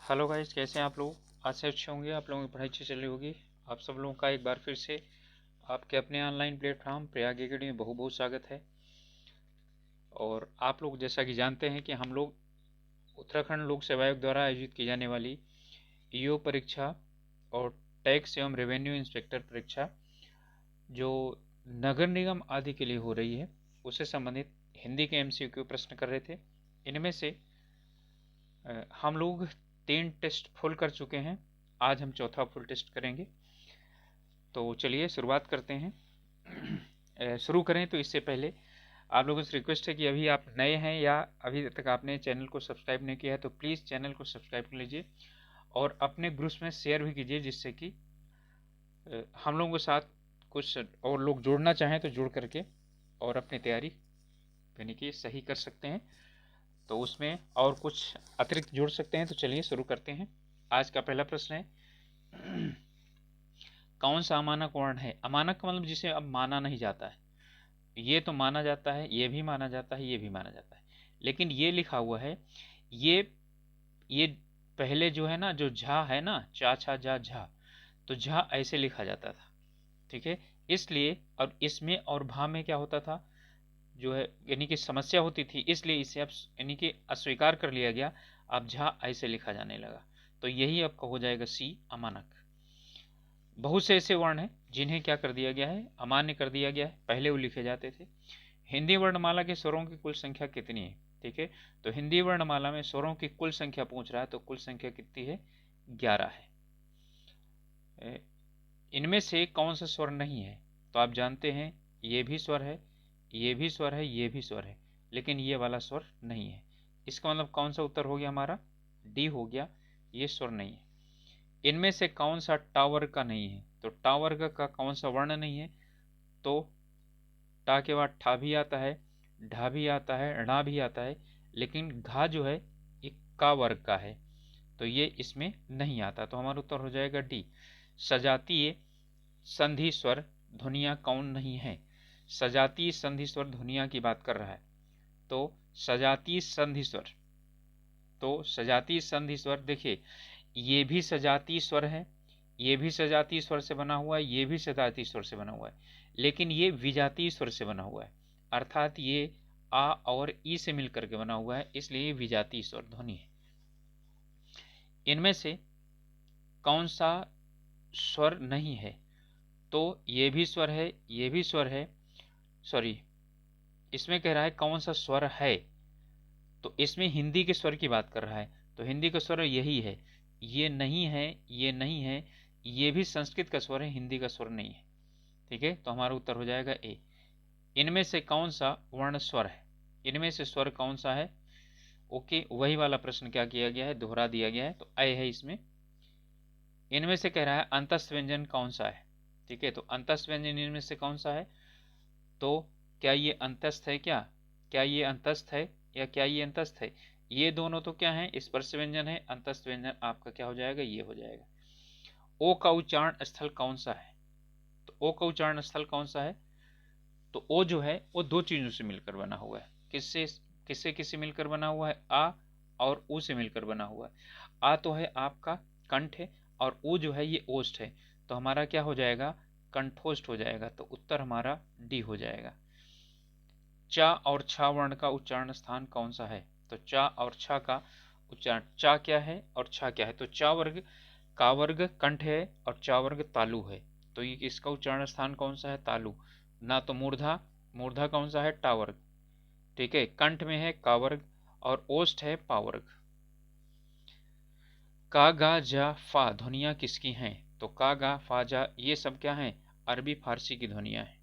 Hello guys, कैसे हैं आप लोग। आज से अच्छे होंगे, आप लोगों की पढ़ाई अच्छी चल रही होगी। आप सब लोगों का एक बार फिर से आपके अपने ऑनलाइन प्लेटफॉर्म प्रयाग एकेडमी में बहुत बहुत स्वागत है। और आप लोग जैसा कि जानते हैं कि हम लोग उत्तराखंड लोक सेवा आयोग द्वारा आयोजित की जाने वाली ईओ परीक्षा और टैक्स एवं रेवेन्यू इंस्पेक्टर परीक्षा जो नगर निगम आदि के लिए हो रही है, उससे संबंधित हिंदी के एमसीक्यू प्रश्न कर रहे थे। इनमें से हम लोग 3 टेस्ट फुल कर चुके हैं। आज हम चौथा फुल टेस्ट करेंगे। तो चलिए शुरुआत करते हैं। शुरू करें तो इससे पहले आप लोगों से रिक्वेस्ट है कि अभी आप नए हैं या अभी तक आपने चैनल को सब्सक्राइब नहीं किया है तो प्लीज़ चैनल को सब्सक्राइब कर लीजिए और अपने ग्रुप्स में शेयर भी कीजिए, जिससे कि हम लोगों के साथ कुछ और लोग जुड़ना चाहें तो जुड़ करके और अपनी तैयारी यानी कि सही कर सकते हैं, तो उसमें और कुछ अतिरिक्त जोड़ सकते हैं। तो चलिए शुरू करते हैं। आज का पहला प्रश्न है, कौन सा अमानक वर्ण है। अमानक का मतलब जिसे अब माना नहीं जाता है। ये तो माना जाता है, ये भी माना जाता है, ये भी माना जाता है, लेकिन ये लिखा हुआ है। ये पहले जो है ना, जो झा है ना, चा छा जा झा, तो झा ऐसे लिखा जाता था, ठीक है। इसलिए और इसमें और भा में क्या होता था, जो है यानी कि समस्या होती थी, इसलिए इसे अब यानी कि अस्वीकार कर लिया गया। अब झा ऐसे लिखा जाने लगा, तो यही आपका हो जाएगा सी, अमानक। बहुत से ऐसे वर्ण हैं जिन्हें क्या कर दिया गया है, अमान्य कर दिया गया है, पहले वो लिखे जाते थे। हिंदी वर्णमाला के स्वरों की कुल संख्या कितनी है, ठीक है। तो हिंदी वर्णमाला में स्वरों की कुल संख्या पूछ रहा है, तो कुल संख्या कितनी है, 11 है। इनमें से कौन सा स्वर नहीं है, तो आप जानते हैं ये भी स्वर है, ये भी स्वर है, ये भी स्वर है, लेकिन ये वाला स्वर नहीं है। इसका मतलब कौन सा उत्तर हो गया हमारा, डी हो गया, ये स्वर नहीं है। इनमें से कौन सा टा वर्ग का नहीं है, तो टा वर्ग का कौन सा वर्ण नहीं है, तो टा के बाद ठा भी आता है, ढा भी आता है, णा भी आता है, लेकिन घा जो है ये का वर्ग का है, तो ये इसमें नहीं आता। तो हमारा उत्तर हो जाएगा डी, सजातीय संधि स्वर ध्वनियां कौन नहीं है। सजातीय संधि स्वर ध्वनियां की बात कर रहा है, तो सजातीय संधि स्वर, तो सजातीय संधि स्वर देखिए, ये भी सजातीय स्वर है, ये भी सजातीय स्वर से बना हुआ है, ये भी सजातीय स्वर से बना हुआ है, लेकिन ये विजातीय स्वर से बना हुआ है, अर्थात ये आ और ई से मिलकर के बना हुआ है, इसलिए ये विजातीय स्वर ध्वनि है। इनमें से कौन सा स्वर नहीं है, तो ये भी स्वर है, ये भी स्वर है, सॉरी, इसमें कह रहा है कौन सा स्वर है, तो इसमें हिंदी के स्वर की बात कर रहा है, तो हिंदी का स्वर यही है, ये नहीं है, ये नहीं है, ये भी संस्कृत का स्वर है, हिंदी का स्वर नहीं है, ठीक है। तो हमारा उत्तर हो जाएगा ए। इनमें से कौन सा वर्ण स्वर है, इनमें से स्वर कौन सा है, ओके, वही वाला प्रश्न क्या किया गया है, दोहरा दिया गया है, तो ए है इसमें। इनमें से कह रहा है अंतस्थ व्यंजन कौन सा है, ठीक है। तो अंतस्थ व्यंजन इनमें से कौन सा है, तो क्या ये अंतस्थ है, क्या ये अंतस्थ है या क्या ये अंतस्थ है, ये दोनों तो क्या है, स्पर्श व्यंजन है। अंतस्थ व्यंजन आपका क्या हो जाएगा, ये हो जाएगा। ओ का उच्चारण स्थल कौन सा है, तो ओ का उच्चारण स्थल कौन सा है, तो ओ जो है वो दो चीजों से मिलकर बना हुआ है। किससे किससे किससे मिलकर बना हुआ है, आ और ऊ से मिलकर बना हुआ है। आ तो है आपका कंठ है, और ऊ जो है ये ओष्ठ है, तो हमारा क्या हो जाएगा, कंठोष्ठ हो जाएगा। तो उत्तर हमारा डी हो जाएगा। चा और छा वर्ण का उच्चारण स्थान कौन सा है, तो चा और छा का उच्चारण, चा क्या है और छा क्या है, तो चा वर्ग का वर्ग कंठ है और चा वर्ग तालु है, तो ये इसका उच्चारण स्थान कौन सा है, तालु। ना तो मूर्धा, मूर्धा कौन सा है, टा वर्ग, ठीक है। कंठ में है का वर्ग और ओष्ठ है पा वर्ग। का गा जा फा ध्वनियां किसकी हैं, तो का गा फा जा ये सब क्या है, अरबी फारसी की ध्वनियां हैं।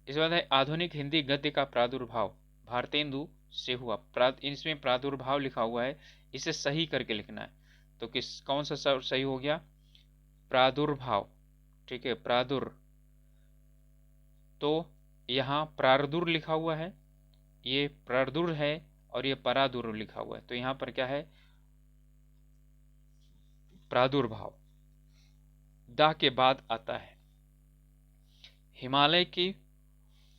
इस बात है आधुनिक हिंदी गद्य का प्रादुर्भाव भारतेंदु से हुआ। इसमें प्रादुर्भाव लिखा हुआ है, इसे सही करके लिखना है, तो किस कौन सा सही हो गया, प्रादुर्भाव, ठीक है। प्रादुर, तो यहाँ प्रारदुर लिखा हुआ है, ये प्रादुर है, और ये परादुर लिखा हुआ है, तो यहाँ पर क्या है, प्रादुर्भाव। दा के बाद आता है हिमालय की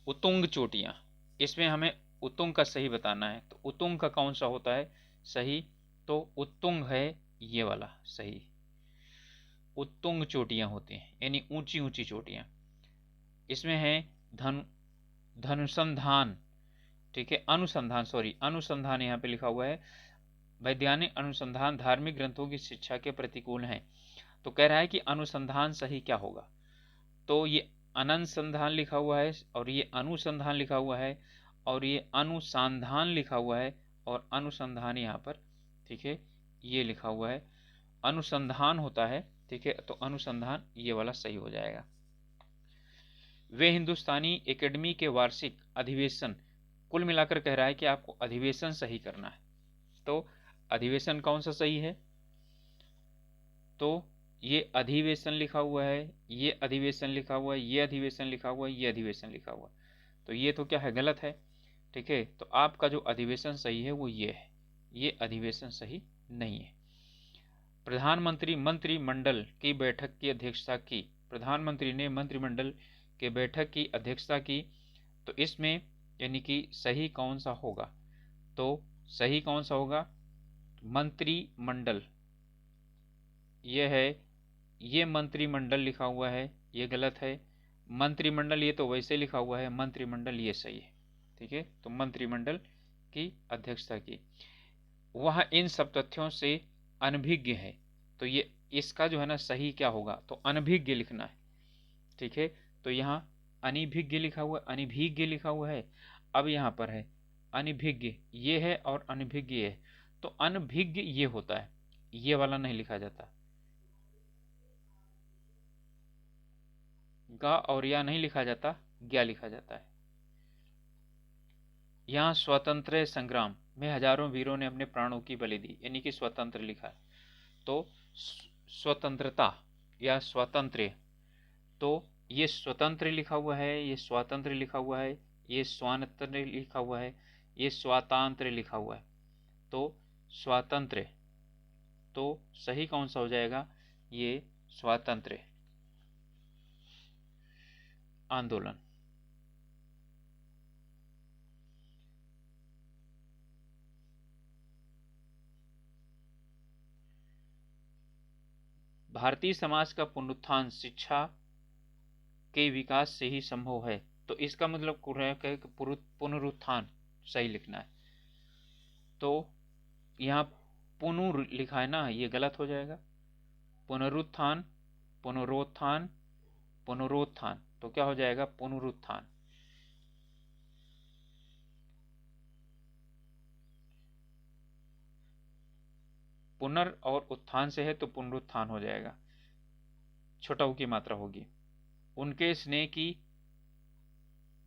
उतुंग चोटियां, इसमें हमें उतुंग का सही बताना है, तो उतुंग का कौन सा होता है सही, तो उत्तुंग है ये वाला सही। उत्तुंग चोटियां होती हैं यानी ऊंची ऊंची चोटियां। इसमें है धन धनुसंधान, ठीक है, अनुसंधान, सॉरी अनुसंधान यहाँ पे लिखा हुआ है। वैज्ञानिक अनुसंधान धार्मिक ग्रंथों की शिक्षा के प्रतिकूल है। तो कह रहा है कि अनुसंधान सही क्या होगा, तो ये अनुसंधान लिखा हुआ है और ये अनुसंधान लिखा हुआ है और ये अनुसंधान लिखा हुआ है और अनुसंधान यहाँ पर, ठीक है, ये लिखा हुआ है, अनुसंधान होता है, ठीक है, तो अनुसंधान ये वाला सही हो जाएगा। वे हिंदुस्तानी एकेडमी के वार्षिक अधिवेशन, कुल मिलाकर कह रहा है कि आपको अधिवेशन सही करना है। तो अधिवेशन कौन सा सही है, तो ये अधिवेशन लिखा हुआ है, ये अधिवेशन लिखा हुआ है, ये अधिवेशन लिखा हुआ है, ये अधिवेशन लिखा हुआ है, तो ये तो क्या है, गलत है, ठीक है। तो आपका जो अधिवेशन सही है वो ये है, ये अधिवेशन सही नहीं है। प्रधानमंत्री मंत्रिमंडल की बैठक की अध्यक्षता की, प्रधानमंत्री ने मंत्रिमंडल के बैठक की अध्यक्षता की, तो इसमें यानी कि सही कौन सा होगा, तो सही कौन सा होगा, मंत्रिमंडल, ये है, ये मंत्रिमंडल लिखा हुआ है, ये गलत है। मंत्रिमंडल ये तो वैसे लिखा हुआ है, मंत्रिमंडल ये सही है, ठीक है। तो मंत्रिमंडल की अध्यक्षता की, वह इन सब तथ्यों से अनभिज्ञ है, तो ये इसका जो है ना सही क्या होगा, तो अनभिज्ञ लिखना है, ठीक है। तो यहाँ अनिभिज्ञ लिखा हुआ, अनिभिज्ञ लिखा हुआ है, अब यहाँ पर है अनिभिज्ञ, ये है और अनभिज्ञ ये है, तो अनभिज्ञ ये होता है, ये वाला नहीं लिखा जाता, गा और या नहीं लिखा जाता, ज्ञा लिखा जाता है। यहाँ स्वतंत्र संग्राम में हजारों वीरों ने अपने प्राणों की बलि दी, यानी कि स्वतंत्र लिखा है, तो स्वतंत्रता या स्वातंत्र्य, तो ये स्वतंत्र लिखा हुआ है, ये स्वातंत्र लिखा हुआ है, ये स्वातंत्र्य लिखा हुआ है, ये स्वातंत्र्य लिखा हुआ है, तो स्वातंत्र्य, तो सही कौन सा हो जाएगा, ये स्वातंत्र्य आंदोलन। भारतीय समाज का पुनरुत्थान शिक्षा के विकास से ही संभव है, तो इसका मतलब पुनरुत्थान सही लिखना है, तो यहाँ पुनर् लिखा है ना, ये गलत हो जाएगा, पुनरुत्थान, पुनरोत्थान, पुनरोत्थान, तो क्या हो जाएगा, पुनरुत्थान। पुनर् और उत्थान से है तो पुनरुत्थान हो जाएगा, छोटा ऊ की मात्रा होगी। उनके स्नेह की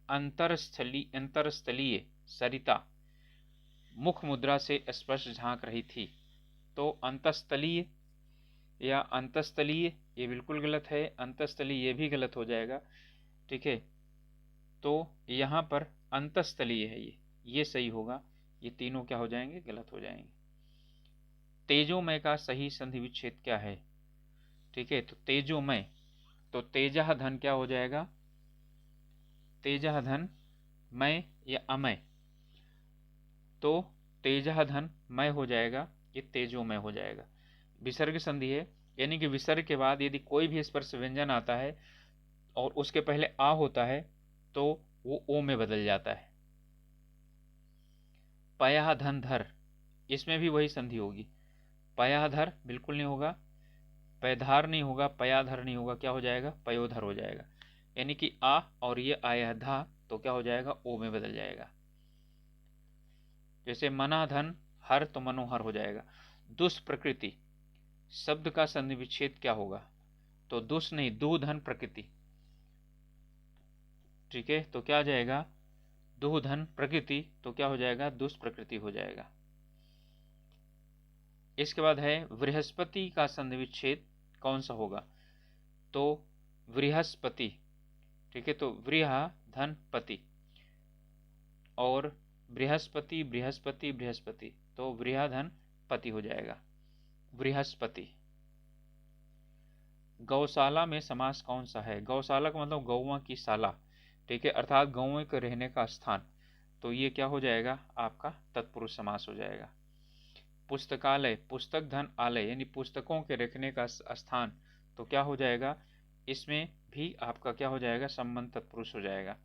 अंतरस्थलीय सरिता मुख मुद्रा से स्पष्ट झांक रही थी, तो अंतस्थलीय या अंतस्थलीय ये बिल्कुल गलत है, अंतस्थलीय ये भी गलत हो जाएगा, ठीक है। तो यहाँ पर अंतस्थलीय है, ये सही होगा, ये तीनों क्या हो जाएंगे, गलत हो जाएंगे। तेजोमय का सही संधि विच्छेद क्या है, ठीक है, तो तेजोमय, तो तेजः धन क्या हो जाएगा, तेजः धन मय या अमय, तो तेजः धन मय हो जाएगा, ये तेजोमय हो जाएगा। विसर्ग संधि है, यानी कि विसर्ग के बाद यदि कोई भी स्पर्श व्यंजन आता है और उसके पहले आ होता है तो वो ओ में बदल जाता है। पयः धन धर, इसमें भी वही संधि होगी, पयः धर बिल्कुल नहीं होगा, पैधार नहीं होगा, पयाधर नहीं होगा, क्या हो जाएगा, पयोधर हो जाएगा, यानी कि आ और ये आया धा, तो क्या हो जाएगा, ओ में बदल जाएगा। जैसे मनाधन हर, तो मनोहर हो जाएगा। दुष्प्रकृति शब्द का संधि विच्छेद क्या होगा, तो दुष् नहीं, दुधन प्रकृति, ठीक है, तो क्या आ जाएगा, दुधन प्रकृति, तो क्या हो जाएगा, दुष्प्रकृति हो जाएगा। इसके बाद है बृहस्पति का संधि विच्छेद कौन सा होगा, तो बृहस्पति, ठीक है, तो बृह धन पति और बृहस्पति बृहस्पति बृहस्पति, तो बृह धन पति हो जाएगा, बृहस्पति। गौशाला में समास कौन सा है, गौशाला का मतलब गौवा की शाला, ठीक है, अर्थात गौवे के रहने का स्थान, तो ये क्या हो जाएगा, आपका तत्पुरुष समास हो जाएगा। पुस्तकालय, पुस्तक धन आलय यानी पुस्तकों के रखने का स्थान, तो क्या हो जाएगा, इसमें भी आपका क्या हो जाएगा, संबंध तत्पुरुष हो जाएगा।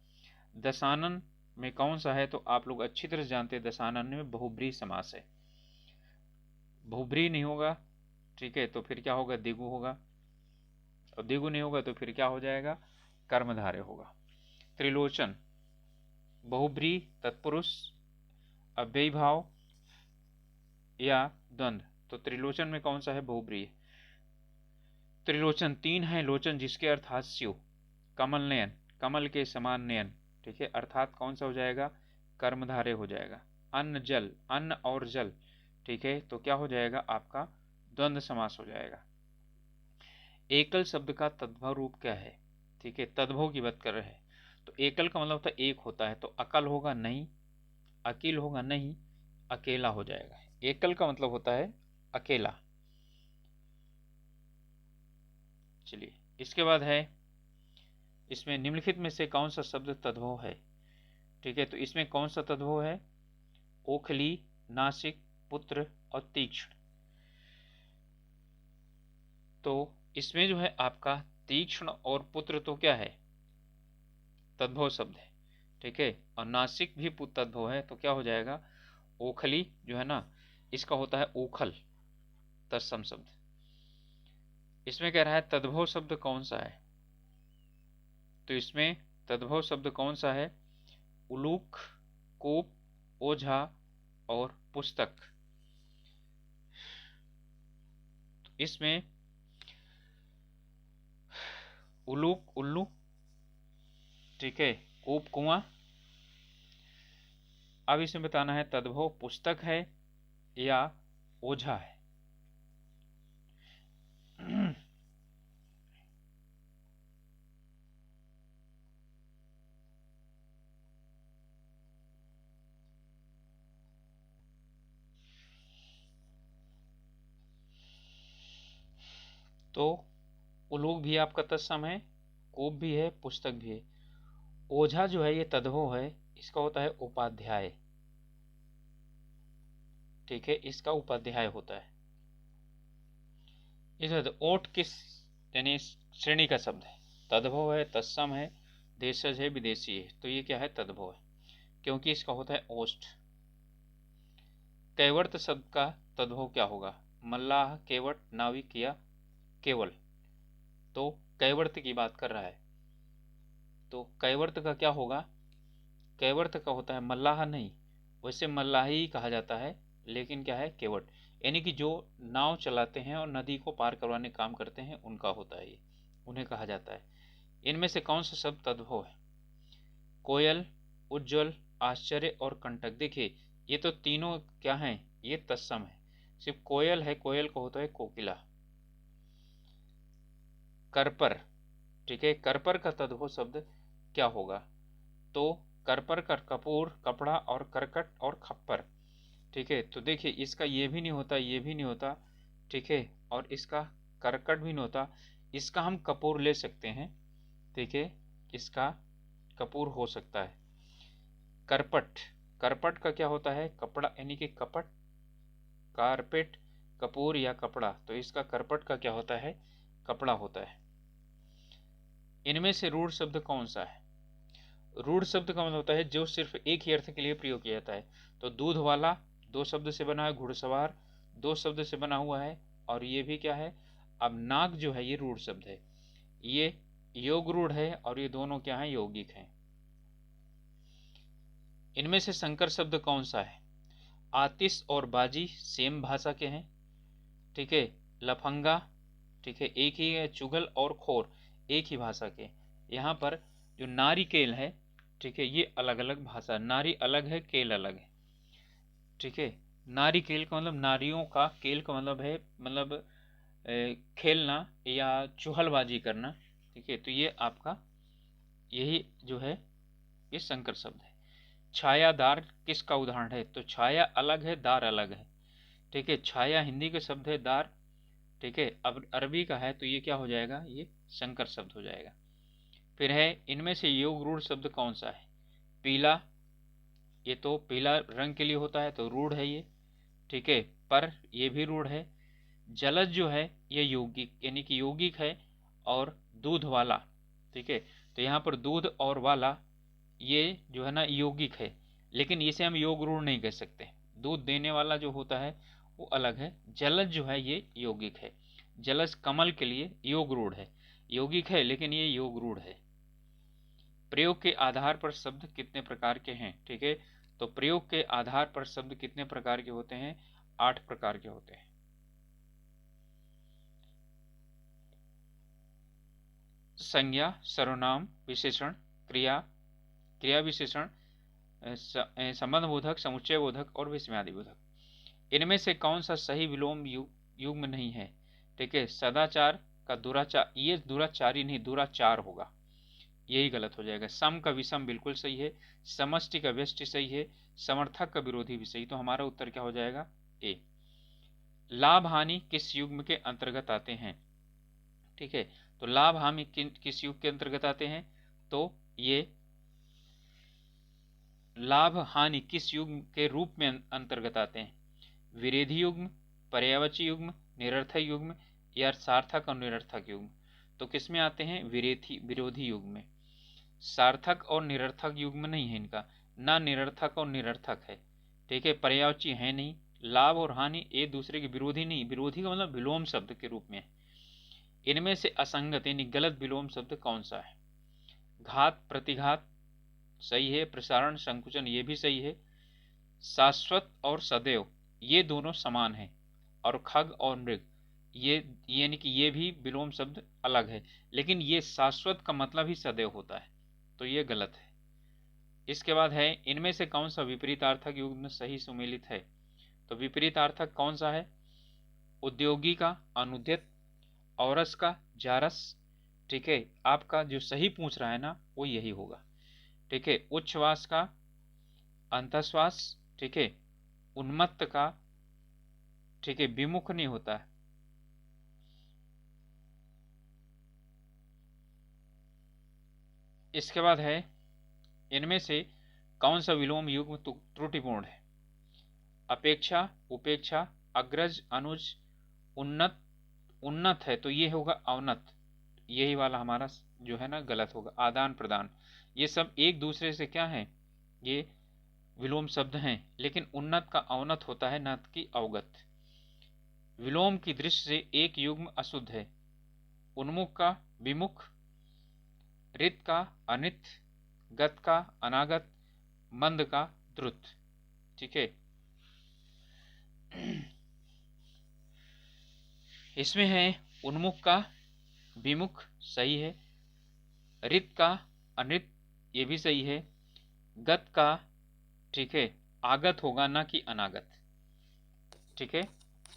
दशानन में कौन सा है, तो आप लोग अच्छी तरह जानते हैं दशानन में बहुब्रीहि समास है, बहुब्रीहि नहीं होगा, ठीक है, तो फिर क्या होगा, द्विगु होगा, और द्विगु नहीं होगा तो फिर क्या हो जाएगा, कर्मधारय होगा। त्रिलोचन, बहुब्रीहि, तत्पुरुष, अव्ययी भाव या द्वंद्व, तो त्रिलोचन में कौन सा है, बहुब्रीहि। त्रिलोचन, तीन है लोचन जिसके अर्थ हास्यो, कमल नयन, कमल के समान नयन, ठीक है, अर्थात कौन सा हो जाएगा, कर्मधारय हो जाएगा। अन्न जल, अन्न और जल, ठीक है, तो क्या हो जाएगा आपका, द्वंद्व समास हो जाएगा। एकल शब्द का तद्भव रूप क्या है, ठीक है, तद्भव की बात कर रहे हैं, तो एकल का मतलब होता है एक होता है, तो अकल होगा नहीं, अकील होगा नहीं, अकेला हो जाएगा। एकल का मतलब होता है अकेला। चलिए इसके बाद है, इसमें निम्नलिखित में से कौन सा शब्द तद्भव है, ठीक है, तो इसमें कौन सा तद्भव है, ओखली, नासिक, पुत्र और तीक्ष्ण। तो इसमें जो है आपका तीक्ष्ण और पुत्र तो क्या है, तद्भव शब्द है, ठीक है, और नासिक भी तद्भव है, तो क्या हो जाएगा, ओखली जो है ना, इसका होता है ओखल, तत्सम शब्द। इसमें कह रहा है तद्भव शब्द कौन सा है, तो इसमें तद्भव शब्द कौन सा है, उलूक, कोप, ओझा और पुस्तक। इसमें उलूक उल्लू, ठीक है, कोप कुआं। अब इसमें बताना है तद्भव पुस्तक है या ओझा है। तो उलूक भी आपका तत्सम है, कोप भी है, पुस्तक भी है। ओझा जो है ये तद्भव है, इसका होता है उपाध्याय, ठीक है, इसका उपाध्याय होता है। इस ओट किस यानी श्रेणी का शब्द है, तद्भव है, तत्सम है, देशज है, विदेशी है, तो ये क्या है, तद्भव है, क्योंकि इसका होता है ओष्ठ। कैवर्त शब्द का तद्भव क्या होगा, मल्लाह, केवट, नाविक या केवल, तो कैवर्त की बात कर रहा है, तो कैवर्त का क्या होगा, कैवर्त का होता है मल्लाह नहीं, वैसे मल्लाही ही कहा जाता है, लेकिन क्या है, केवट, यानी कि जो नाव चलाते हैं और नदी को पार करवाने काम करते हैं उनका होता है ये, उन्हें कहा जाता है। इनमें से कौन सा शब्द तद्भव है, कोयल, उज्ज्वल, आश्चर्य और कंटक। देखिए ये तो तीनों क्या हैं, ये तत्सम है, सिर्फ कोयल है, कोयल को होता है कोकिला। करपर, ठीक है, करपर का तद्भव शब्द क्या होगा, तो करपर का कपूर, कपड़ा और करकट और खप्पर, ठीक है, तो देखिए इसका ये भी नहीं होता, ये भी नहीं होता, ठीक है, और इसका करकट भी नहीं होता, इसका हम कपूर ले सकते हैं, ठीक है, इसका कपूर हो सकता है। करपट, करपट का क्या होता है, कपड़ा यानी कि कपट, कारपेट, कपूर या कपड़ा, तो इसका करपट का क्या होता है, कपड़ा होता है। इनमें से रूढ़ शब्द कौन सा है, रूढ़ शब्द का मतलब होता है जो सिर्फ एक ही अर्थ के लिए प्रयोग किया जाता है, तो दूध वाला दो शब्द से बना है, घुड़सवार दो शब्द से बना हुआ है, और ये भी क्या है, अब नाग जो है ये रूढ़ शब्द है, ये योग रूढ़ है, और ये दोनों क्या है, यौगिक हैं। इनमें से संकर शब्द कौन सा है, आतिश और बाजी सेम भाषा के हैं, ठीक है, लफंगा, ठीक है, एक ही है, चुगल और खोर एक ही भाषा के। यहाँ पर जो नारिकेल है, ठीक है, ये अलग अलग भाषा, नारी अलग है, केल अलग है, ठीक है, नारिकेल का मतलब नारियों का, केल का मतलब है मतलब खेलना या चुहलबाजी करना, ठीक है, तो ये आपका यही जो है ये संकर शब्द है। छायादार किसका उदाहरण है, तो छाया अलग है, दार अलग है, ठीक है, छाया हिंदी का शब्द है, दार, ठीक है, अब अरबी का है, तो ये क्या हो जाएगा, ये संकर शब्द हो जाएगा। फिर है इनमें से योग रूढ़ शब्द कौन सा है, पीला, ये तो पीला रंग के लिए होता है, तो रूढ़ है ये, ठीक है, पर ये भी रूढ़ है। जलज जो है ये यौगिक यानी कि यौगिक है और दूध वाला, ठीक है। तो यहाँ पर दूध और वाला ये जो है ना यौगिक है, लेकिन इसे हम योग रूढ़ नहीं कह सकते। दूध देने वाला जो होता है वो अलग है, जलज जो है ये यौगिक है। जलज कमल के लिए योग रूढ़ है, यौगिक है लेकिन ये योग रूढ़ है। प्रयोग के आधार पर शब्द कितने प्रकार के हैं, ठीक है। तो प्रयोग के आधार पर शब्द कितने प्रकार के होते हैं, 8 प्रकार के होते हैं। संज्ञा, सर्वनाम, विशेषण, क्रिया, क्रिया विशेषण, संबंध बोधक, समुच्चय बोधक और विस्मयादि बोधक। इनमें से कौन सा सही विलोम युग्म नहीं है, ठीक है। सदाचार का दुराचार, ये दुराचारी नहीं दुराचार होगा, यही गलत हो जाएगा। सम का विषम बिल्कुल सही है, समष्टि का व्यष्टि सही है, समर्थक का विरोधी भी सही। तो हमारा उत्तर क्या हो जाएगा, ए। लाभ हानि किस युग्म के अंतर्गत आते हैं, ठीक है। तो लाभ हानि किस युग के अंतर्गत आते हैं, तो ये लाभ हानि किस युग्म के रूप में अंतर्गत आते हैं, विरोधी युग्म, पर्यायवाची युग्म, निरर्थक युग्म या सार्थक और निरर्थक युग्म। तो किसमें आते हैं, विरोधी युग्म में। सार्थक और निरर्थक युग्म नहीं है इनका, ना निरर्थक और निरर्थक है, ठीक है। पर्यायवाची है नहीं, लाभ और हानि एक दूसरे के विरोधी नहीं, विरोधी का मतलब विलोम शब्द के रूप में। इनमें से असंगत यानी गलत विलोम शब्द कौन सा है, घात प्रतिघात सही है, प्रसारण संकुचन ये भी सही है, शाश्वत और सदैव ये दोनों समान है, और खग और मृग ये यानी कि ये भी विलोम शब्द अलग है, लेकिन ये शाश्वत का मतलब ही सदैव होता है, तो ये गलत है। इसके बाद है, इनमें से कौन सा विपरीतार्थक युग्म सही सुमेलित है। तो विपरीतार्थक कौन सा है, उद्योगी का अनुद्यत, औरस का जारस, ठीक है। आपका जो सही पूछ रहा है ना वो यही होगा, ठीक है। उच्छ्वास का अंतश्वास, ठीक है। उन्मत्त का, ठीक है, विमुख नहीं होता है। इसके बाद है, इनमें से कौन सा विलोम युग्म त्रुटिपूर्ण है, अपेक्षा, उपेक्षा, अग्रज, अनुज, उन्नत, उन्नत है तो ये होगा अवनत, यही वाला हमारा जो है ना गलत होगा। आदान प्रदान ये सब एक दूसरे से क्या है, ये विलोम शब्द हैं, लेकिन उन्नत का अवनत होता है, नत की अवगत। विलोम की दृष्टि से एक युग्म अशुद्ध है, उन्मुख का विमुख, रित का अनित, गत का अनागत, मंद का द्रुत, ठीक है। इसमें है उन्मुख का विमुख सही है, रित का अनित ये भी सही है, गत का, ठीक है, आगत होगा ना कि अनागत, ठीक है।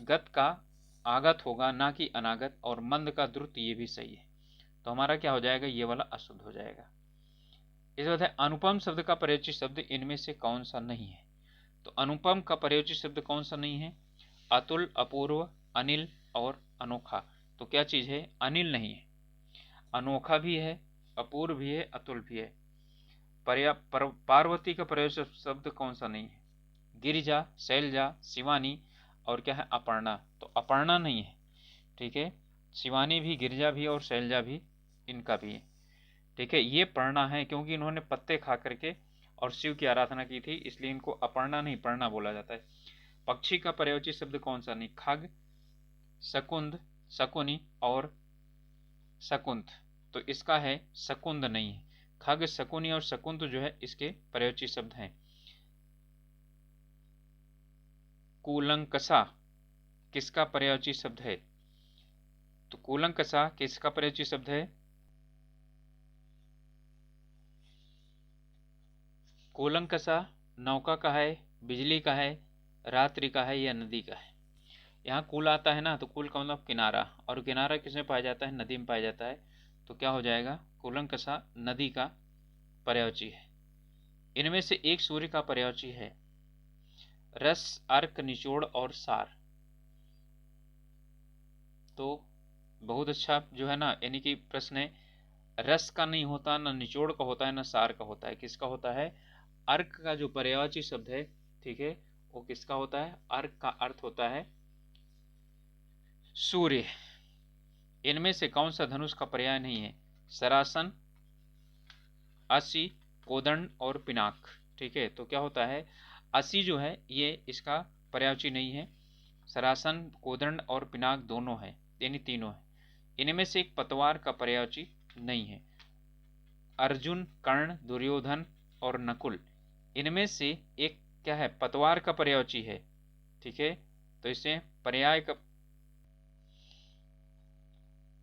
गत का आगत होगा ना कि अनागत, और मंद का द्रुत ये भी सही है। तो हमारा क्या हो जाएगा, ये वाला अशुद्ध हो जाएगा। इस बात है, अनुपम शब्द का प्रयोज्य शब्द इनमें से कौन सा नहीं है। तो अनुपम का प्रयोज्य शब्द कौन सा नहीं है, अतुल, अपूर्व, अनिल और अनोखा। तो क्या चीज है, अनिल नहीं है, अनोखा भी है, अपूर्व भी है, अतुल भी है। पार्वती का प्रयोज्य शब्द कौन सा नहीं है, गिरिजा, शैलजा, शिवानी और क्या है, अपर्णा। तो अपर्णा नहीं है, ठीक है। शिवानी भी, गिरिजा भी और शैलजा भी इनका भी है, ठीक है। ये पर्णा है क्योंकि इन्होंने पत्ते खा करके और शिव की आराधना की थी, इसलिए इनको अपर्णा नहीं पर्णा बोला जाता है। पक्षी का प्रयोज्य शब्द कौन सा नहीं, खग, शकुंद, शकुनी और शकुंत। तो इसका है शकुंद नहीं है, खग, शकुनी और शकुंत जो है इसके प्रयोज्य शब्द हैं। कूलंकसा किसका प्रयोज्य शब्द है, तो कूलंकसा किसका प्रयोज्य शब्द है, कूलंकसा नौका का है, बिजली का है, रात्रि का है या नदी का है। यहाँ कुल आता है ना, तो कुल का मतलब किनारा, और किनारा किसमें पाया जाता है, नदी में पाया जाता है। तो क्या हो जाएगा, कूलंकसा नदी का पर्यायवाची है। इनमें से एक सूर्य का पर्यायवाची है, रस, अर्क, निचोड़ और सार। तो बहुत अच्छा जो है ना, यानी कि प्रश्न है, रस का नहीं होता, ना निचोड़ का होता है, ना सार का होता है, किसका होता है, अर्क का जो पर्यायवाची शब्द है, ठीक है, वो किसका होता है? अर्क का अर्थ होता है सूर्य। इनमें से कौन सा धनुष का पर्याय नहीं है? सरासन, असी, कोदंड और पिनाक। ठीक है, तो क्या होता है, असी जो है ये इसका पर्यायवाची नहीं है, सरासन, कोदंड और पिनाक दोनों है, यानी तीनों है। इनमें से एक पतवार का पर्यायवाची नहीं है। अर्जुन, कर्ण, दुर्योधन और नकुल, इनमें से एक क्या है? पतवार का पर्यायवाची है। ठीक है, तो इसे पर्याय का,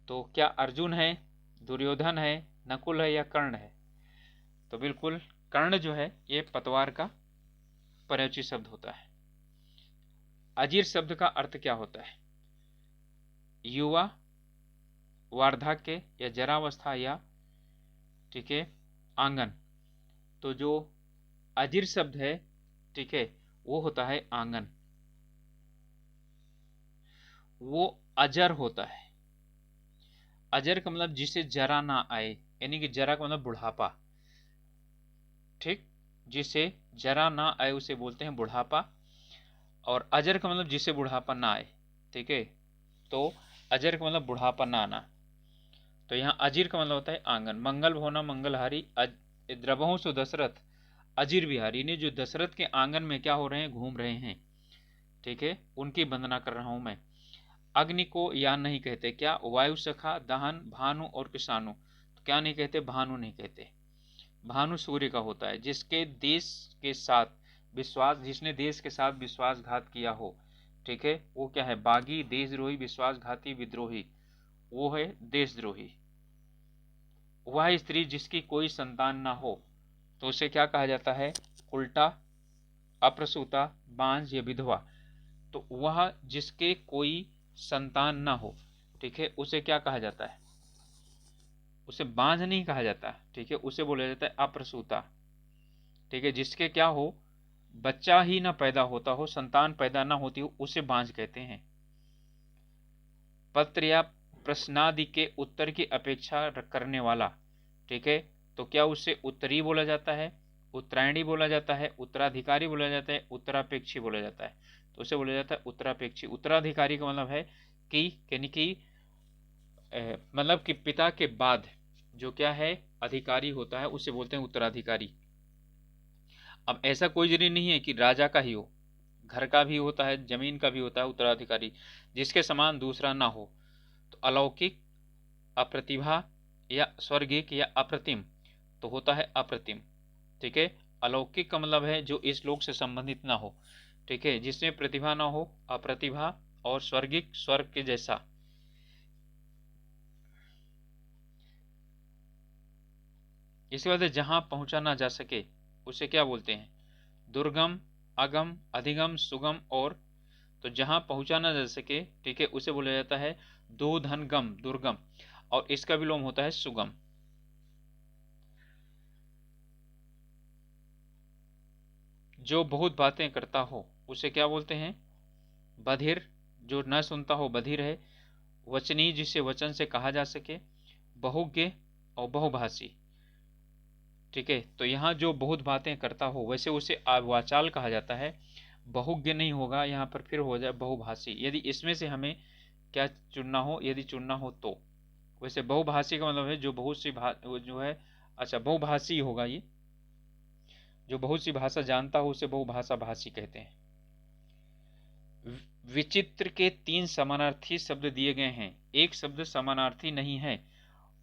तो क्या अर्जुन है, दुर्योधन है, नकुल है या कर्ण है? तो बिल्कुल कर्ण जो है ये पतवार का पर्यायवाची शब्द होता है। अजीर शब्द का अर्थ क्या होता है? युवा, वार्धक्य या जरावस्था या, ठीक है, आंगन। तो जो अजीर शब्द है, ठीक है, वो होता है आंगन, वो अजर होता है। अजर का मतलब जिसे जरा ना आए, यानी कि जरा का मतलब बुढ़ापा। ठीक, जिसे जरा ना आए उसे बोलते हैं बुढ़ापा, और अजर का मतलब जिसे बुढ़ापा ना आए। ठीक है, तो अजर का मतलब बुढ़ापा ना आना। तो यहाँ अजीर का मतलब होता है आंगन। मंगल भवना मंगलहारी द्रवहु सु दशरथ अजीर बिहारी, ने जो दशरथ के आंगन में क्या हो रहे हैं? घूम रहे हैं। ठीक है, उनकी वंदना कर रहा हूं मैं। अग्नि को यान नहीं कहते, क्या? वायु, सखा, दहन, भानु और पिशानु। तो क्या नहीं कहते? भानु नहीं कहते। भानु सूर्य का होता है। जिसके देश के साथ विश्वास, जिसने देश के साथ विश्वासघात किया हो, ठीक है, वो क्या है? बागी, देशद्रोही, विश्वासघाती, विद्रोही, वो है देशद्रोही। वह स्त्री जिसकी कोई संतान ना हो, तो उसे क्या कहा जाता है? उल्टा, अप्रसूता, बांझ या विधवा। तो वह जिसके कोई संतान ना हो, ठीक है, उसे क्या कहा जाता है? उसे बांझ नहीं कहा जाता, ठीक है, उसे बोला जाता है अप्रसूता। ठीक है, जिसके क्या हो? बच्चा ही ना पैदा होता हो, संतान पैदा ना होती हो, उसे बांझ कहते हैं। पत्र या प्रश्नादि के उत्तर की अपेक्षा करने वाला, ठीक है, तो क्या उसे उत्तरी बोला जाता है, उत्तरायणी बोला जाता है, उत्तराधिकारी बोला जाता है, उत्तरापेक्षी बोला जाता है? तो उसे बोला जाता है उत्तरापेक्षी। उत्तराधिकारी का मतलब है कि, यानी कि मतलब कि पिता के बाद जो क्या है अधिकारी होता है, उसे बोलते हैं उत्तराधिकारी। अब ऐसा कोई जरूरी नहीं है कि राजा का ही हो, घर का भी होता है, जमीन का भी होता है उत्तराधिकारी, जिसके समान दूसरा ना हो। तो अलौकिक, अप्रतिभा या स्वर्गिक या अप्रतिम, तो होता है अप्रतिम। ठीक है, अलौकिक का मतलब है जो इस लोक से संबंधित ना हो, ठीक है, जिसमें प्रतिभा ना हो, अप्रतिभा, और स्वर्गिक, स्वर्ग के जैसा। इसके बाद जहां पहुंचा ना जा सके उसे क्या बोलते हैं? दुर्गम, अगम, अधिगम, सुगम और, तो जहां पहुंचा ना जा सके, ठीक है, उसे बोला जाता है दो धन गम, दुर्गम, और इसका विलोम होता है सुगम। जो बहुत बातें करता हो उसे क्या बोलते हैं? बधिर, जो न सुनता हो बधिर है। वचनी, जिसे वचन से कहा जा सके। बहुज्ञ और बहुभाषी। ठीक है, तो यहाँ जो बहुत बातें करता हो वैसे उसे वाचाल कहा जाता है। बहुज्ञ नहीं होगा यहाँ पर, फिर हो जाए बहुभाषी, यदि इसमें से हमें क्या चुनना हो, यदि चुनना हो तो। वैसे बहुभाषी का मतलब है जो बहुत सी जो है, अच्छा बहुभाषी होगा ये, जो बहुत सी भाषा जानता हो उसे बहुभाषा भाषी कहते हैं। विचित्र के 3 समानार्थी शब्द दिए गए हैं, एक शब्द समानार्थी नहीं है,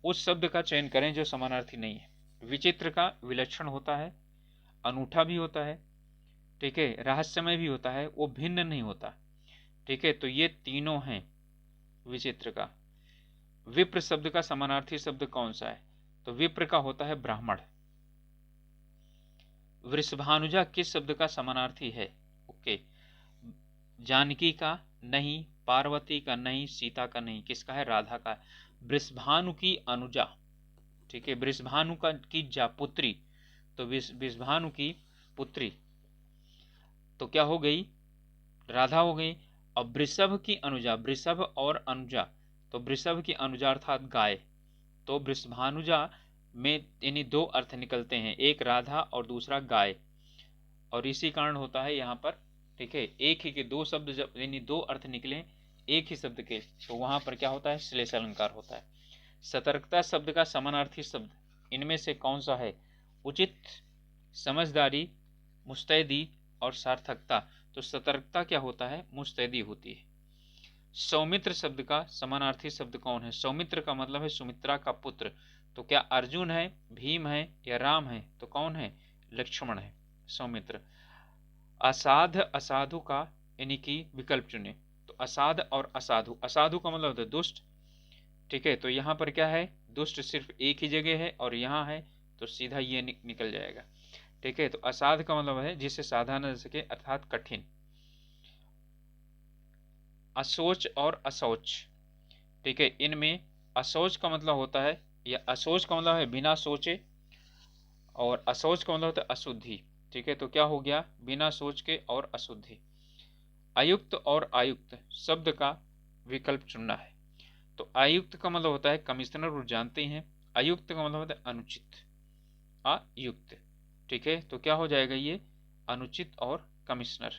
उस शब्द का चयन करें जो समानार्थी नहीं है। विचित्र का विलक्षण होता है, अनूठा भी होता है, ठीक है, रहस्यमय भी होता है, वो भिन्न नहीं होता। ठीक है, तो ये तीनों हैं विचित्र का। विप्र शब्द का समानार्थी शब्द कौन सा है? तो विप्र का होता है ब्राह्मण। वृषभानुजा किस शब्द का समानार्थी है? ओके, जानकी का नहीं, पार्वती का नहीं, सीता का नहीं, किसका है? राधा का। वृषभानु की अनुजा, ठीक है, वृषभानु का की जा पुत्री, तो वृषभानु की पुत्री तो क्या हो गई? राधा हो गई। अब वृषभ की अनुजा, वृषभ और अनुजा, तो वृषभ की अनुजा अर्थात गाय, तो वृषभानुजा में यानी 2 अर्थ निकलते हैं, एक राधा और दूसरा गाय, और इसी कारण होता है यहाँ पर ठीक है, एक ही के दो शब्द जब यानी दो अर्थ निकले एक ही शब्द के, तो वहां पर क्या होता है, श्लेष अलंकार होता है। सतर्कता शब्द का समानार्थी शब्द इनमें से कौन सा है? उचित, समझदारी, मुस्तैदी और सार्थकता। तो सतर्कता क्या होता है? मुस्तैदी होती है। सौमित्र शब्द का समानार्थी शब्द कौन है? सौमित्र का मतलब है सुमित्रा का पुत्र। तो क्या अर्जुन है, भीम है या राम है? तो कौन है? लक्ष्मण है, सौमित्र। असाध असाधु का यानी कि विकल्प चुने। तो असाध और असाधु, असाधु का मतलब होता है दुष्ट। ठीक है, तो यहाँ पर क्या है, दुष्ट सिर्फ एक ही जगह है और यहाँ है, तो सीधा ये निकल जाएगा। ठीक है, तो असाध का मतलब है जिसे साधा न सके अर्थात कठिन। अशोच और अशौच, ठीक है, इनमें अशौच का मतलब होता है, या अशौच का मतलब है बिना सोचे, और अशौच का मतलब होता है अशुद्धि। ठीक है, तो क्या हो गया, बिना सोच के और अशुद्धि। आयुक्त और आयुक्त शब्द का विकल्प चुनना है। तो आयुक्त का मतलब होता है कमिश्नर, वो जानते हैं। आयुक्त का मतलब होता है अनुचित, आयुक्त। ठीक है, तो क्या हो जाएगा ये, अनुचित और कमिश्नर।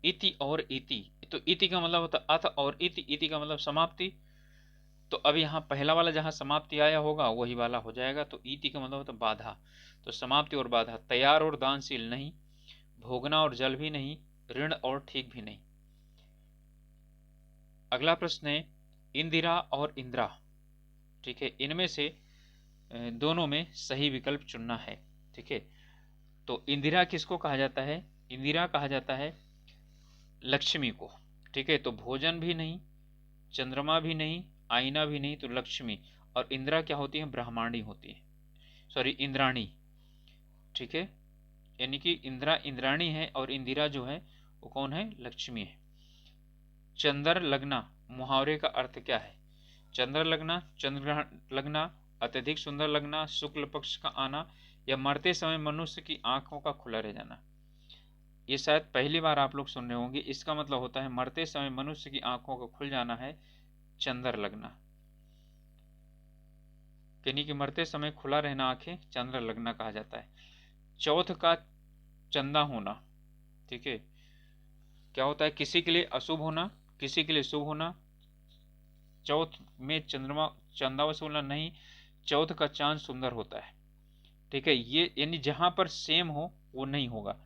इति और इति, तो इति का मतलब होता है अथ और इति, इति का मतलब समाप्ति। तो अब यहाँ पहला वाला जहाँ समाप्ति आया होगा वही वाला हो जाएगा। तो इति का मतलब होता है बाधा। तो समाप्ति और बाधा, तैयार और दानशील नहीं, भोगना और जल भी नहीं, ऋण और ठीक भी नहीं। अगला प्रश्न है इंदिरा और इंद्रा। ठीक है, इनमें से दोनों में सही विकल्प चुनना है। ठीक है, तो इंदिरा किसको कहा जाता है? इंदिरा कहा जाता है लक्ष्मी को। ठीक है, तो भोजन भी नहीं, चंद्रमा भी नहीं, आईना भी नहीं, तो लक्ष्मी। और इंदिरा क्या होती है? ब्रह्मांडी होती है, सॉरी इंद्राणी। ठीक है, यानी कि इंदिरा इंद्राणी है और इंदिरा जो है वो कौन है? लक्ष्मी है। चंद्र लगना मुहावरे का अर्थ क्या है? चंद्र लगना, चंद्रग्रहण लगना, अत्यधिक सुंदर लगना, शुक्ल पक्ष का आना, या मरते समय मनुष्य की आंखों का खुला रह जाना। ये शायद पहली बार आप लोग सुन रहे होंगे। इसका मतलब होता है मरते समय मनुष्य की आंखों का खुल जाना है चंद्र लगना, यानी कि मरते समय खुला रहना आंखें चंद्र लगना कहा जाता है। चौथ का चंदा होना, ठीक है, क्या होता है? किसी के लिए अशुभ होना, किसी के लिए शुभ होना। चौथ में चंद्रमा चंदा वसूलना नहीं, चौथ का चांद सुंदर होता है। ठीक है, ये यानी जहां पर सेम हो वो नहीं होगा।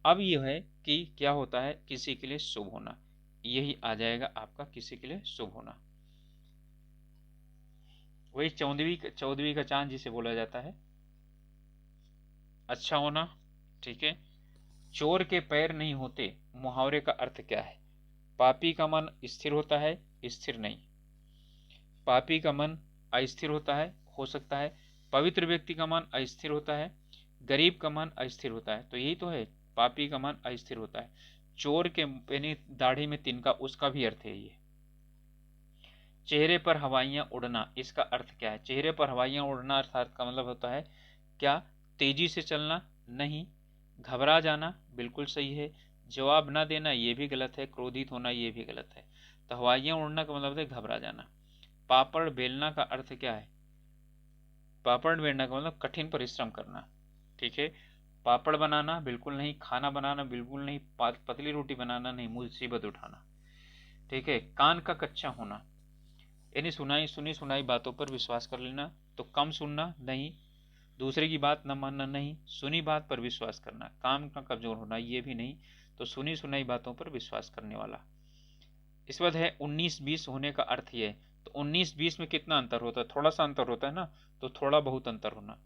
अब यह है कि क्या होता है? किसी के लिए शुभ होना, यही आ जाएगा आपका, किसी के लिए शुभ होना। वही चौदहवीं का चांद जिसे बोला जाता है। अच्छा होना, ठीक है। चोर के पैर नहीं होते मुहावरे का अर्थ क्या है? पापी का मन स्थिर होता है, स्थिर नहीं। पापी का मन अस्थिर होता है, हो सकता है। पवित्र व्यक्ति का मन अस्थिर होता है, गरीब का मन अस्थिर होता है। तो यही तो है, पापी का मन अस्थिर होता है। चोर के यानी दाढ़ी में तिनका, उसका भी अर्थ है ये। चेहरे पर हवाइयां उड़ना, इसका अर्थ क्या है? चेहरे पर हवाइयां उड़ना अर्थात का मतलब होता है क्या? तेजी से चलना नहीं, घबरा जाना बिल्कुल सही है, जवाब ना देना ये भी गलत है, क्रोधित होना ये भी गलत है। तो हवाइयां उड़ना का मतलब है घबरा जाना। पापड़ बेलना का अर्थ क्या है? पापड़ बेलना का मतलब कठिन परिश्रम करना। ठीक है, पापड़ बनाना बिल्कुल नहीं, खाना बनाना बिल्कुल नहीं, पतली रोटी बनाना नहीं, मुसीबत उठाना। ठीक है, कान का कच्चा होना, यानी सुनी सुनाई बातों पर विश्वास कर लेना। तो कम सुनना नहीं, दूसरे की बात न मानना नहीं, सुनी बात पर विश्वास करना। काम का कमजोर होना ये भी नहीं, तो सुनी सुनाई बातों पर विश्वास करने वाला। इस बात है 19-20 होने का अर्थ ये है। तो 19-20 में कितना अंतर होता है? थोड़ा सा अंतर होता है ना, तो थोड़ा बहुत अंतर होना,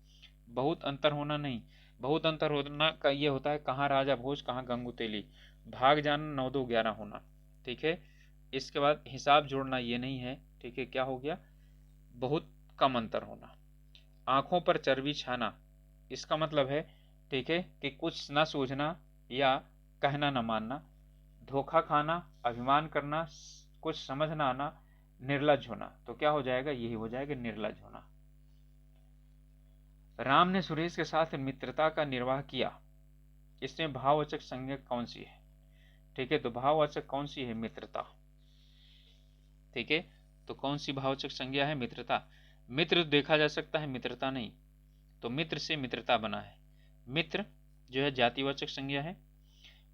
बहुत अंतर होना नहीं। बहुत अंतर होना का ये होता है कहाँ राजा भोज कहाँ गंगू तेली, भाग जाना 9-2-11 होना। ठीक है, इसके बाद हिसाब जोड़ना ये नहीं है। ठीक है, क्या हो गया? बहुत कम अंतर होना। आंखों पर चर्बी छाना, इसका मतलब है ठीक है कि कुछ ना सूझना या कहना न मानना। धोखा खाना, अभिमान करना, कुछ समझ ना आना, निर्लज होना। तो क्या हो जाएगा? यही हो जाएगा निर्लज होना। राम ने सुरेश के साथ मित्रता का निर्वाह किया, इसमें भाववाचक संज्ञा कौन सी है? ठीक है, तो भाववाचक कौन सी है? मित्रता। ठीक है, तो कौन सी भाववाचक संज्ञा है? मित्रता। मित्र देखा जा सकता है, मित्रता नहीं। तो मित्र से मित्रता बना है। मित्र जो है जातिवाचक संज्ञा है।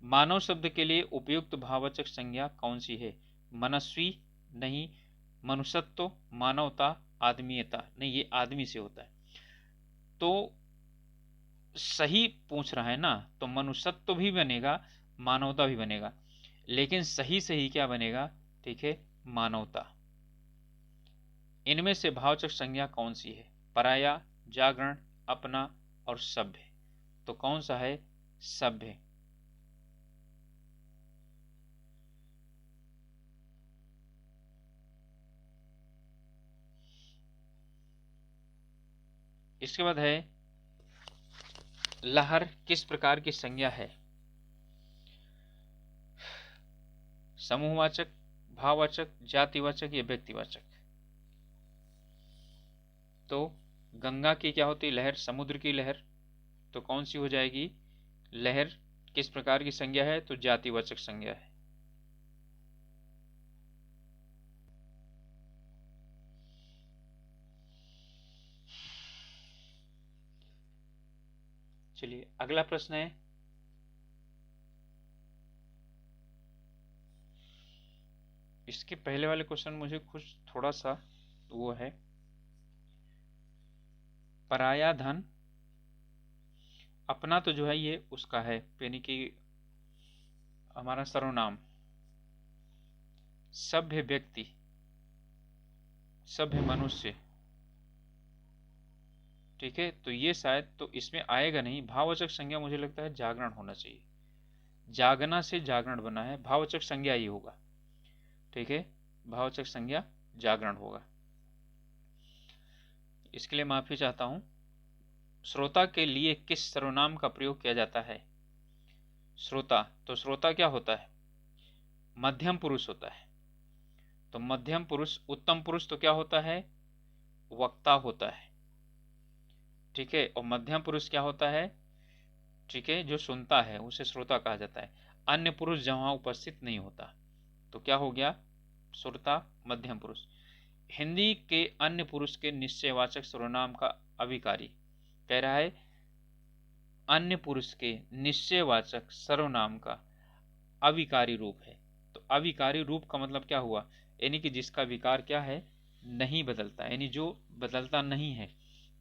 मानव शब्द के लिए उपयुक्त भाववाचक संज्ञा कौन सी है? मनस्वी नहीं, मनुष्यत्व, मानवता, आदमीयता नहीं, ये आदमी से होता है। तो सही पूछ रहा है ना, तो मनुष्यत्व भी बनेगा, मानवता भी बनेगा, लेकिन सही सही क्या बनेगा? ठीक है, मानवता। इनमें से भाववाचक संज्ञा कौन सी है? पराया, जागरण, अपना और सभ्य। तो कौन सा है? सभ्य। इसके बाद है लहर किस प्रकार की संज्ञा है? समूहवाचक, भाववाचक, जातिवाचक या व्यक्तिवाचक? तो गंगा की क्या होती है? लहर। समुद्र की लहर, तो कौन सी हो जाएगी? लहर किस प्रकार की संज्ञा है? तो जातिवाचक संज्ञा है। चलिए अगला प्रश्न है, इसके पहले वाले क्वेश्चन मुझे कुछ थोड़ा सा वो है, पराया धन, अपना तो जो है ये उसका है, यानी कि हमारा सर्वनाम, सभ्य व्यक्ति, सभ्य मनुष्य, ठीक है, तो ये शायद तो इसमें आएगा नहीं। भाववाचक संज्ञा मुझे लगता है जागरण होना चाहिए, जागना से जागरण बना है, भाववाचक संज्ञा ही होगा, ठीक है, भाववाचक संज्ञा जागरण होगा। इसके लिए माफी चाहता हूं। श्रोता के लिए किस सर्वनाम का प्रयोग किया जाता है? श्रोता, तो श्रोता क्या होता है? मध्यम पुरुष होता है। तो मध्यम पुरुष, उत्तम पुरुष तो क्या होता है? वक्ता होता है, ठीक है, और मध्यम पुरुष क्या होता है? ठीक है, जो सुनता है उसे श्रोता कहा जाता है। अन्य पुरुष जहां उपस्थित नहीं होता, तो क्या हो गया? श्रोता, मध्यम पुरुष। हिंदी के अन्य पुरुष के निश्चयवाचक सर्वनाम का अभिकारी, कह रहा है अन्य पुरुष के निश्चयवाचक सर्वनाम का अविकारी रूप है। तो अविकारी रूप का मतलब क्या हुआ? यानी कि जिसका विकार क्या है? नहीं बदलता, यानी जो बदलता नहीं है,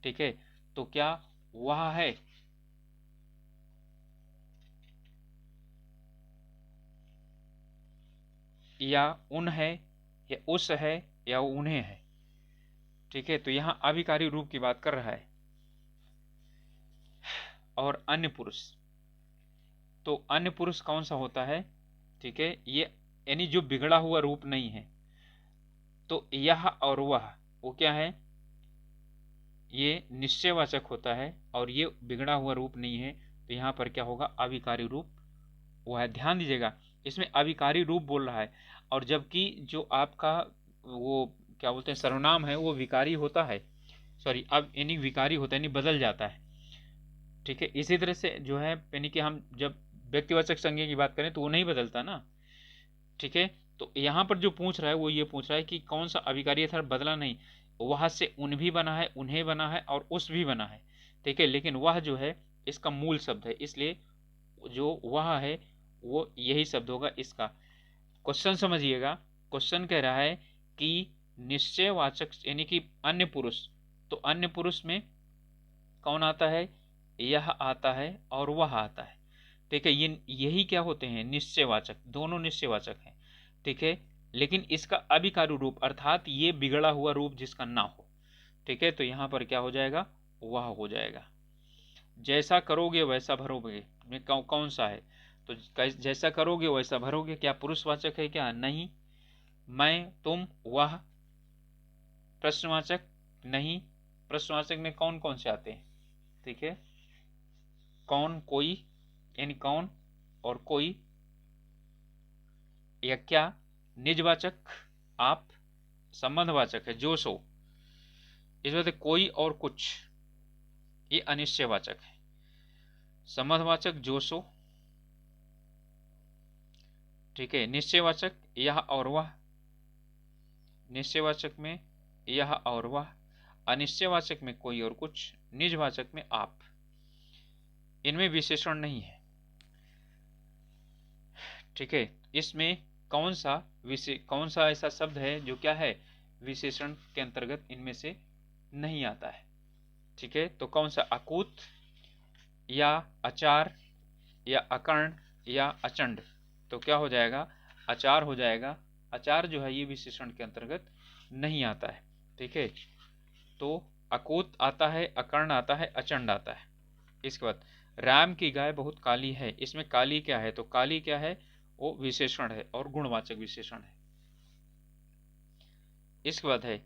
ठीक है, तो क्या वह है? या उन है, या उस है, या उन्हें है, ठीक है, तो यहां अविकारी रूप की बात कर रहा है। और अन्य पुरुष, तो अन्य पुरुष कौन सा होता है? ठीक है, ये यानी जो बिगड़ा हुआ रूप नहीं है। तो यह और वह, वो क्या है? ये निश्चयवाचक होता है, और ये बिगड़ा हुआ रूप नहीं है, तो यहां पर क्या होगा? अविकारी रूप वो है। ध्यान दीजिएगा, इसमें अविकारी रूप बोल रहा है, और जबकि जो आपका वो क्या बोलते हैं सर्वनाम है, वो विकारी होता है, सॉरी, अब यानी विकारी होता है, यानी बदल जाता है, ठीक है। इसी तरह से जो है, यानी कि हम जब व्यक्तिवाचक संज्ञा की बात करें तो वो नहीं बदलता ना, ठीक है। तो यहाँ पर जो पूछ रहा है वो ये पूछ रहा है कि कौन सा अविकारी था, बदला नहीं, वह से उन भी बना है, उन्हें बना है, और उस भी बना है, ठीक है, लेकिन वह जो है इसका मूल शब्द है, इसलिए जो वह है वो यही शब्द होगा इसका। क्वेश्चन समझिएगा, क्वेश्चन कह रहा है कि निश्चयवाचक यानी कि अन्य पुरुष, तो अन्य पुरुष में कौन आता है? यह आता है और वह आता है, ठीक है, ये यही क्या होते हैं? निश्चयवाचक, दोनों निश्चयवाचक हैं, ठीक है, लेकिन इसका अभिकारी रूप अर्थात ये बिगड़ा हुआ रूप जिसका ना हो, ठीक है, तो यहां पर क्या हो जाएगा? वह हो जाएगा। जैसा करोगे वैसा भरोगे में कौन सा है? तो जैसा करोगे वैसा भरोगे, क्या पुरुषवाचक है? क्या नहीं। मैं, तुम, वह प्रश्नवाचक नहीं। प्रश्नवाचक में कौन कौन से आते हैं? ठीक है, कौन, कोई, यानी कौन और कोई, या क्या, निजवाचक, आप, संबंधवाचक है जो सो, इस वजह से कोई और कुछ, ये अनिश्चयवाचक है। संबंधवाचक जो सो, ठीक है, निश्चयवाचक यह और वह, निश्चयवाचक में यह और वह, अनिश्चयवाचक में कोई और कुछ, निजवाचक में आप। इनमें विशेषण नहीं है। ठीक है, इसमें कौन सा ऐसा शब्द है जो क्या है, विशेषण के अंतर्गत इनमें से नहीं आता है। ठीक है, तो कौन सा, अकूत या अचार या अकर्ण या अचंड, तो क्या हो जाएगा, अचार हो जाएगा। अचार जो है ये विशेषण के अंतर्गत नहीं आता है। ठीक है, तो अकूत आता है, अकर्ण आता है, अचंड आता है। इसके बाद राम की गाय बहुत काली है, इसमें काली क्या है, तो काली क्या है, वो विशेषण है और गुणवाचक विशेषण है। इसके बाद है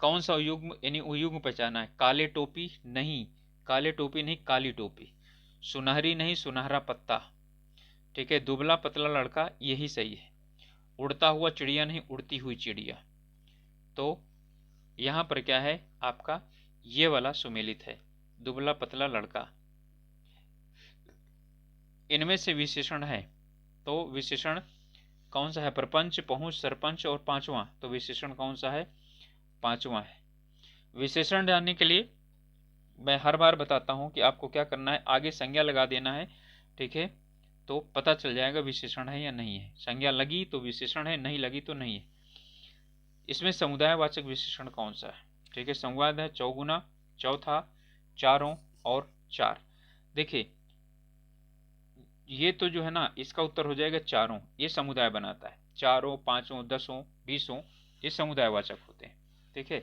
कौन सा युग्म, यानी युग्म पहचाना है, काले टोपी नहीं, काले टोपी नहीं, काली टोपी। सुनहरी नहीं, सुनहरा पत्ता। ठीक है, दुबला पतला लड़का, यही सही है। उड़ता हुआ चिड़िया नहीं, उड़ती हुई चिड़िया। तो यहां पर क्या है आपका, ये वाला सुमेलित है, दुबला पतला लड़का। इनमें से विशेषण है, तो विशेषण कौन सा है, प्रपंच, पहुंच, सरपंच और पांचवा, तो विशेषण कौन सा है, पांचवा है। विशेषण जानने के लिए मैं हर बार बताता हूं कि आपको क्या करना है, आगे संज्ञा लगा देना है। ठीक है, तो पता चल जाएगा विशेषण है या नहीं है। संज्ञा लगी तो विशेषण है, नहीं लगी तो नहीं है। इसमें समुदायवाचक विशेषण कौन सा है, ठीक है, संवाद है, चौगुना, चौथा, चारों और चार। देखिए ये तो जो है ना, इसका उत्तर हो जाएगा चारों, ये समुदाय बनाता है। चारों, पांचों, दसों, बीसों, ये समुदायवाचक होते हैं। ठीक है,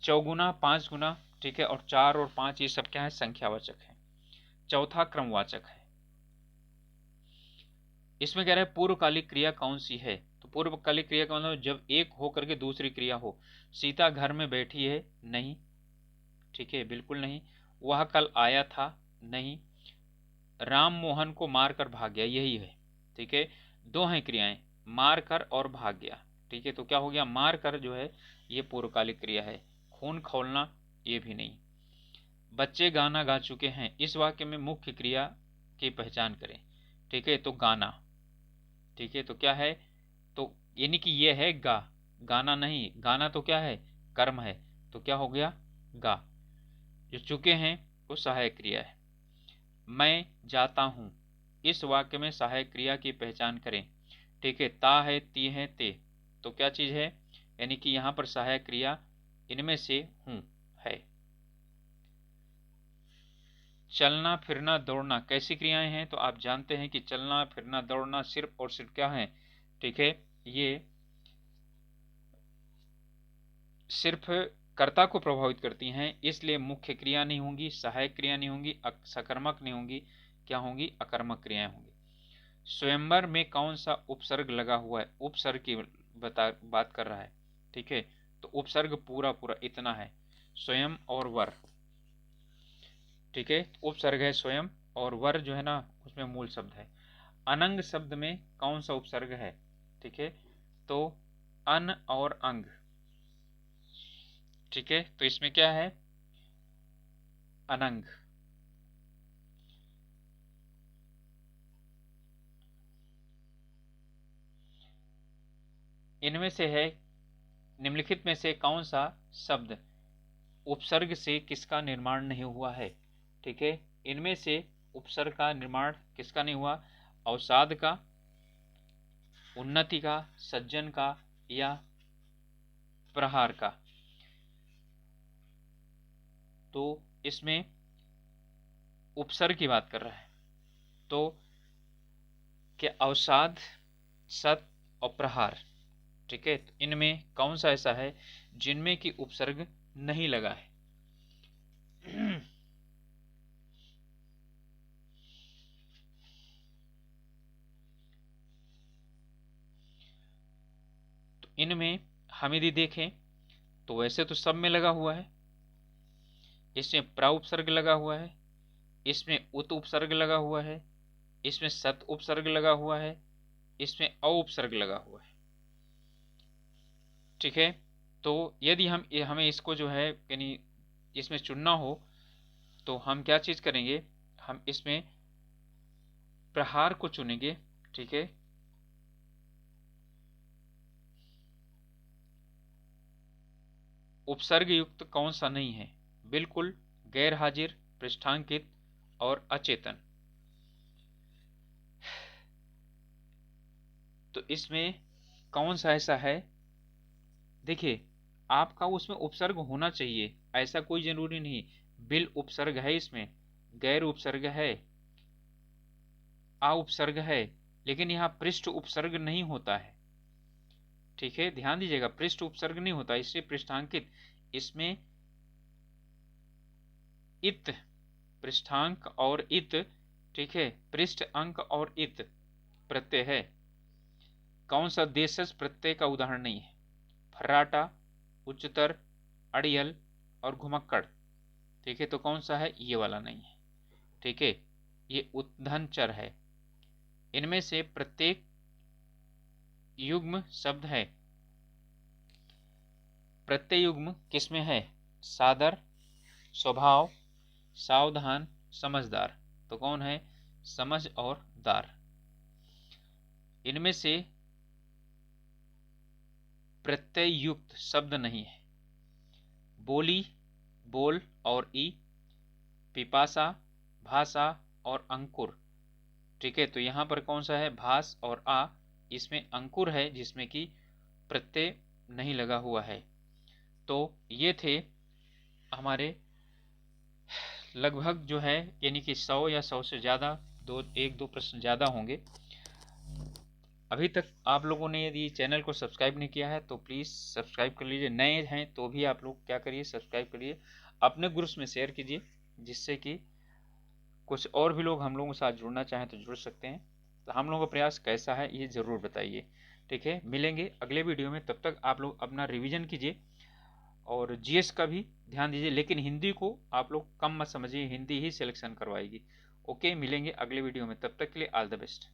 चौगुना, पांच गुना, ठीक है, और चार और पांच ये सब क्या है, संख्यावाचक है। चौथा क्रमवाचक है। इसमें कह रहा है पूर्वकालिक क्रिया कौन सी है, तो पूर्वकालिक क्रिया का मतलब जब एक हो करके दूसरी क्रिया हो। सीता घर में बैठी है, नहीं। ठीक है, बिल्कुल नहीं। वह कल आया था, नहीं। राम मोहन को मारकर भाग गया, यही है। ठीक है, दो हैं क्रियाएं, मार कर और भाग गया। ठीक है, तो क्या हो गया, मार कर जो है ये पूर्वकालिक क्रिया है। खून खौलना, ये भी नहीं। बच्चे गाना गा चुके हैं, इस वाक्य में मुख्य क्रिया की पहचान करें। ठीक है, तो गाना। ठीक है, तो क्या है, तो यानी कि ये है गा, गाना नहीं। गाना तो क्या है, कर्म है, तो क्या हो गया, गा। जो चुके हैं वो सहायक क्रिया है। मैं जाता हूं, इस वाक्य में सहायक क्रिया की पहचान करें। ठीक है, ता है, ती है, ते, तो क्या चीज है, यानी कि यहां पर सहायक क्रिया इनमें से हूं है। चलना फिरना दौड़ना कैसी क्रियाएं हैं, तो आप जानते हैं कि चलना फिरना दौड़ना सिर्फ और सिर्फ क्या है, ठीक है, ये सिर्फ कर्ता को प्रभावित करती हैं, इसलिए मुख्य क्रिया नहीं होंगी, सहायक क्रिया नहीं होंगी, सकर्मक नहीं होंगी, क्या होंगी, अकर्मक क्रियाएं होंगी। स्वयंवर में कौन सा उपसर्ग लगा हुआ है, उपसर्ग की बात कर रहा है। ठीक है, तो उपसर्ग पूरा पूरा इतना है, स्वयं और वर। ठीक है, उपसर्ग है स्वयं और वर जो है ना उसमें मूल शब्द है। अनंग शब्द में कौन सा उपसर्ग है, ठीक है, तो अन और अंग। ठीक है, तो इसमें क्या है, अनंग। इनमें से है, निम्नलिखित में से कौन सा शब्द उपसर्ग से किसका निर्माण नहीं हुआ है। ठीक है, इनमें से उपसर्ग का निर्माण किसका नहीं हुआ, अवसाद का, उन्नति का, सज्जन का या प्रहार का। तो इसमें उपसर्ग की बात कर रहा है, तो क्या अवसाद, सत और प्रहार। ठीक है, तो इनमें कौन सा ऐसा है जिनमें की उपसर्ग नहीं लगा है। तो इनमें हम यदि देखें तो वैसे तो सब में लगा हुआ है। इसमें प्र उपसर्ग लगा हुआ है, इसमें उत उपसर्ग लगा हुआ है, इसमें सत उपसर्ग लगा हुआ है, इसमें अ उपसर्ग लगा हुआ है। ठीक है, तो यदि हमें इसको जो है यानी इसमें चुनना हो तो हम क्या चीज करेंगे, हम इसमें प्रहार को चुनेंगे। ठीक है, उपसर्ग युक्त कौन सा नहीं है, बिल्कुल, गैर हाजिर, पृष्ठांकित और अचेतन। तो इसमें कौन सा ऐसा है, देखिए आपका उसमें उपसर्ग होना चाहिए, ऐसा कोई जरूरी नहीं। बिल उपसर्ग है इसमें, गैर उपसर्ग है, आ उपसर्ग है, लेकिन यहाँ पृष्ठ उपसर्ग नहीं होता है। ठीक है, ध्यान दीजिएगा, पृष्ठ उपसर्ग नहीं होता, इसलिए पृष्ठांकित। इसमें इत, पृष्ठांक और इत, ठीक है, पृष्ठ अंक और इत प्रत्यय है। कौन सा देशज प्रत्यय का उदाहरण नहीं है? फर्राटा, उच्चतर, अड़ियल और घुमक्कड़। ठीक है, तो कौन सा है? ये वाला नहीं है। ठीक है, ये उद्भन चर है। इनमें से प्रत्येक युग्म शब्द है। प्रत्यय युग्म किसमें है? सादर, स्वभाव, सावधान, समझदार। तो कौन है? समझ और दार। इनमें से प्रत्यय युक्त शब्द नहीं है। बोली, बोल और ई, पिपासा, भाषा और अंकुर। ठीक है, तो यहां पर कौन सा है? भास और आ। इसमें अंकुर है जिसमें कि प्रत्यय नहीं लगा हुआ है। तो ये थे हमारे लगभग जो है, यानी कि 100 या 100 से ज़्यादा, एक दो प्रश्न ज़्यादा होंगे। अभी तक आप लोगों ने यदि चैनल को सब्सक्राइब नहीं किया है तो प्लीज़ सब्सक्राइब कर लीजिए। नए हैं तो भी आप लोग क्या करिए, सब्सक्राइब करिए, अपने ग्रुप्स में शेयर कीजिए, जिससे कि कुछ और भी लोग हम लोगों के साथ जुड़ना चाहें तो जुड़ सकते हैं। तो हम लोगों का प्रयास कैसा है ये ज़रूर बताइए। ठीक है, मिलेंगे अगले वीडियो में, तब तक आप लोग अपना रिवीजन कीजिए और जीएस का भी ध्यान दीजिए, लेकिन हिंदी को आप लोग कम मत समझिए, हिंदी ही सिलेक्शन करवाएगी। ओके, मिलेंगे अगले वीडियो में, तब तक के लिए ऑल द बेस्ट।